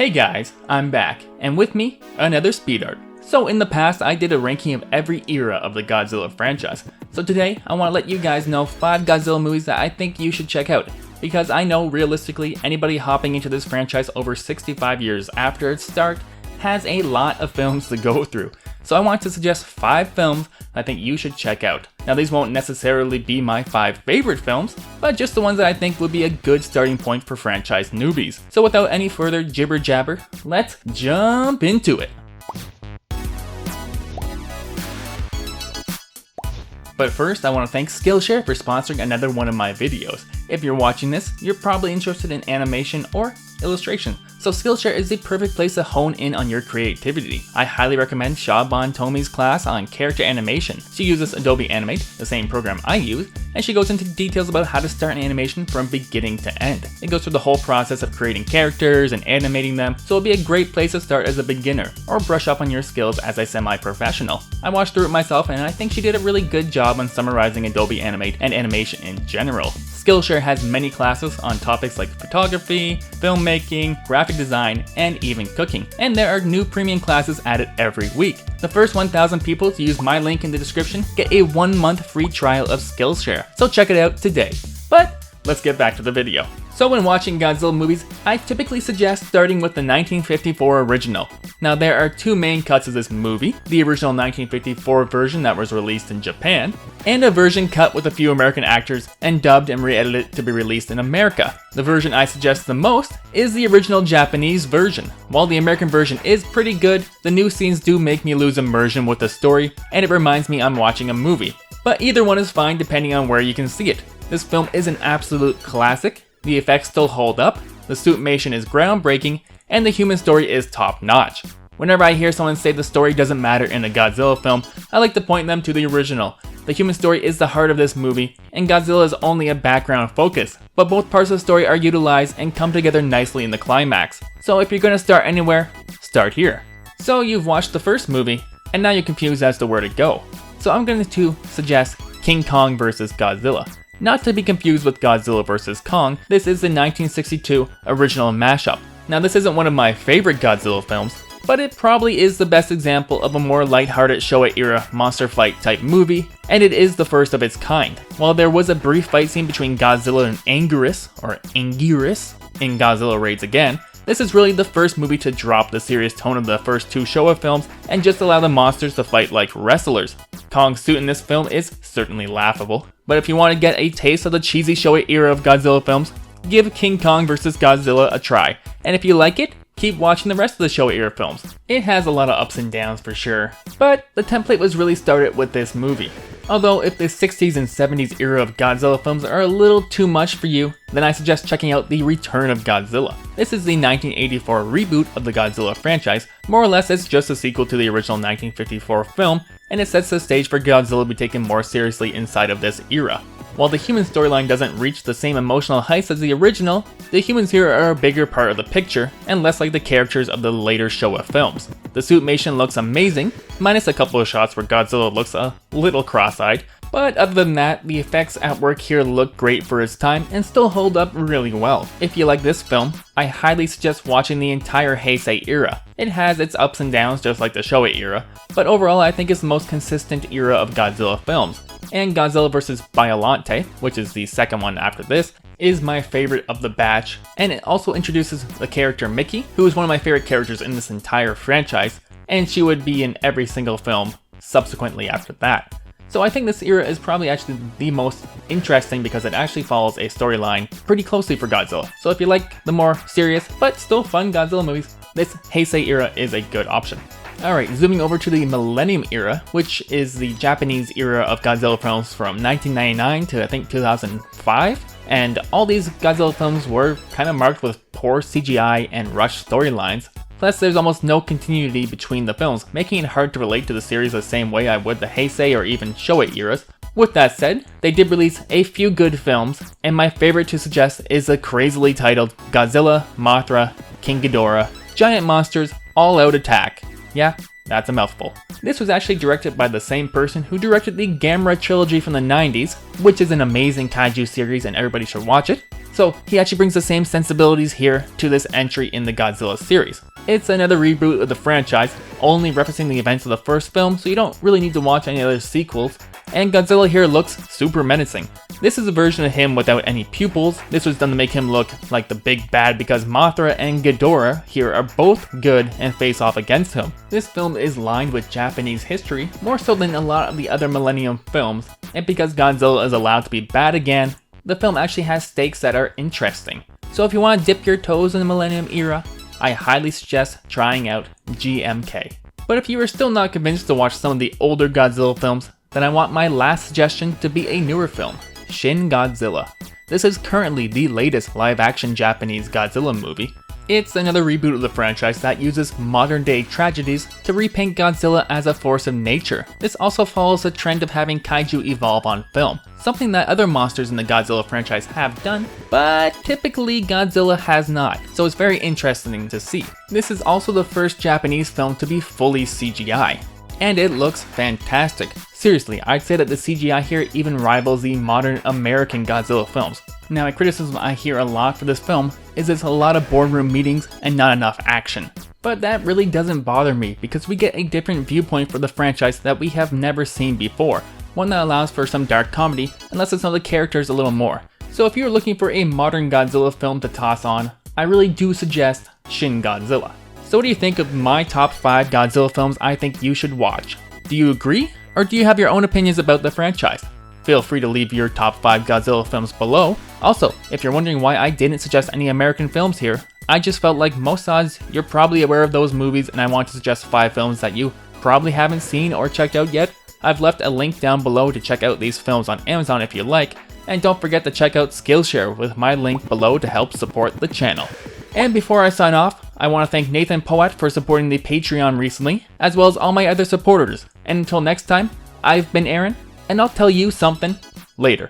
Hey guys, I'm back, and with me, another Speedart. So in the past, I did a ranking of every era of the Godzilla franchise. So today, I want to let you guys know 5 Godzilla movies that I think you should check out. Because I know realistically, anybody hopping into this franchise over 65 years after its start has a lot of films to go through. So I want to suggest 5 films I think you should check out. Now these won't necessarily be my 5 favorite films, but just the ones that I think would be a good starting point for franchise newbies. So without any further jibber jabber, let's jump into it. But first, I want to thank Skillshare for sponsoring another one of my videos. If you're watching this, you're probably interested in animation or illustration. So Skillshare is the perfect place to hone in on your creativity. I highly recommend Shaban Tomi's class on character animation. She uses Adobe Animate, the same program I use, and she goes into details about how to start an animation from beginning to end. It goes through the whole process of creating characters and animating them, so it'll be a great place to start as a beginner, or brush up on your skills as a semi-professional. I watched through it myself and I think she did a really good job on summarizing Adobe Animate and animation in general. Skillshare has many classes on topics like photography, filmmaking, graphic design, and even cooking. And there are new premium classes added every week. The first 1,000 people to use my link in the description get a 1-month free trial of Skillshare. So check it out today. But let's get back to the video. So when watching Godzilla movies, I typically suggest starting with the 1954 original. Now there are 2 main cuts of this movie, the original 1954 version that was released in Japan, and a version cut with a few American actors and dubbed and re-edited to be released in America. The version I suggest the most is the original Japanese version. While the American version is pretty good, the new scenes do make me lose immersion with the story, and it reminds me I'm watching a movie. But either one is fine depending on where you can see it. This film is an absolute classic. The effects still hold up, the suitmation is groundbreaking, and the human story is top notch. Whenever I hear someone say the story doesn't matter in a Godzilla film, I like to point them to the original. The human story is the heart of this movie, and Godzilla is only a background focus, but both parts of the story are utilized and come together nicely in the climax. So if you're gonna start anywhere, start here. So you've watched the first movie, and now you're confused as to where to go. So I'm going to suggest King Kong vs. Godzilla. Not to be confused with Godzilla vs. Kong, this is the 1962 original mashup. Now this isn't one of my favorite Godzilla films, but it probably is the best example of a more lighthearted Showa era monster fight type movie, and it is the first of its kind. While there was a brief fight scene between Godzilla and Anguirus in Godzilla Raids Again, this is really the first movie to drop the serious tone of the first 2 Showa films and just allow the monsters to fight like wrestlers. Kong's suit in this film is certainly laughable, but if you want to get a taste of the cheesy Showa era of Godzilla films, give King Kong vs. Godzilla a try, and if you like it, keep watching the rest of the Showa era films. It has a lot of ups and downs for sure, but the template was really started with this movie. Although if the 60s and 70s era of Godzilla films are a little too much for you, then I suggest checking out The Return of Godzilla. This is the 1984 reboot of the Godzilla franchise. More or less it's just a sequel to the original 1954 film, and it sets the stage for Godzilla to be taken more seriously inside of this era. While the human storyline doesn't reach the same emotional heights as the original, the humans here are a bigger part of the picture, and less like the characters of the later Showa films. The suitmation looks amazing, minus a couple of shots where Godzilla looks a little cross-eyed, but other than that, the effects at work here look great for its time and still hold up really well. If you like this film, I highly suggest watching the entire Heisei era. It has its ups and downs just like the Showa era, but overall I think it's the most consistent era of Godzilla films. And Godzilla vs. Biollante, which is the second one after this, is my favorite of the batch, and it also introduces the character Mickey, who is one of my favorite characters in this entire franchise, and she would be in every single film subsequently after that. So I think this era is probably actually the most interesting because it actually follows a storyline pretty closely for Godzilla. So if you like the more serious but still fun Godzilla movies, this Heisei era is a good option. Alright, zooming over to the Millennium era, which is the Japanese era of Godzilla films from 1999 to I think 2005. And all these Godzilla films were kind of marked with poor CGI and rushed storylines. Plus there's almost no continuity between the films, making it hard to relate to the series the same way I would the Heisei or even Showa eras. With that said, they did release a few good films, and my favorite to suggest is the crazily titled Godzilla, Mothra, King Ghidorah, Giant Monsters, All Out Attack. Yeah, that's a mouthful. This was actually directed by the same person who directed the Gamera trilogy from the 90s, which is an amazing kaiju series and everybody should watch it. So he actually brings the same sensibilities here to this entry in the Godzilla series. It's another reboot of the franchise, only referencing the events of the first film, so you don't really need to watch any other sequels, and Godzilla here looks super menacing. This is a version of him without any pupils. This was done to make him look like the big bad because Mothra and Ghidorah here are both good and face off against him. This film is lined with Japanese history, more so than a lot of the other Millennium films, and because Godzilla is allowed to be bad again, the film actually has stakes that are interesting. So if you want to dip your toes in the Millennium era, I highly suggest trying out GMK. But if you are still not convinced to watch some of the older Godzilla films, then I want my last suggestion to be a newer film, Shin Godzilla. This is currently the latest live-action Japanese Godzilla movie. It's another reboot of the franchise that uses modern-day tragedies to repaint Godzilla as a force of nature. This also follows the trend of having kaiju evolve on film, something that other monsters in the Godzilla franchise have done, but typically Godzilla has not, so it's very interesting to see. This is also the first Japanese film to be fully CGI, and it looks fantastic. Seriously, I'd say that the CGI here even rivals the modern American Godzilla films. Now, a criticism I hear a lot for this film is it's a lot of boardroom meetings and not enough action. But that really doesn't bother me because we get a different viewpoint for the franchise that we have never seen before, one that allows for some dark comedy and lets us know the characters a little more. So if you're looking for a modern Godzilla film to toss on, I really do suggest Shin Godzilla. So what do you think of my top 5 Godzilla films I think you should watch? Do you agree? Or do you have your own opinions about the franchise? Feel free to leave your top 5 Godzilla films below. Also, if you're wondering why I didn't suggest any American films here, I just felt like most odds you're probably aware of those movies and I want to suggest 5 films that you probably haven't seen or checked out yet. I've left a link down below to check out these films on Amazon if you like, and don't forget to check out Skillshare with my link below to help support the channel. And before I sign off, I want to thank Nathan Poet for supporting the Patreon recently, as well as all my other supporters. And until next time, I've been Aaron, and I'll tell you something later.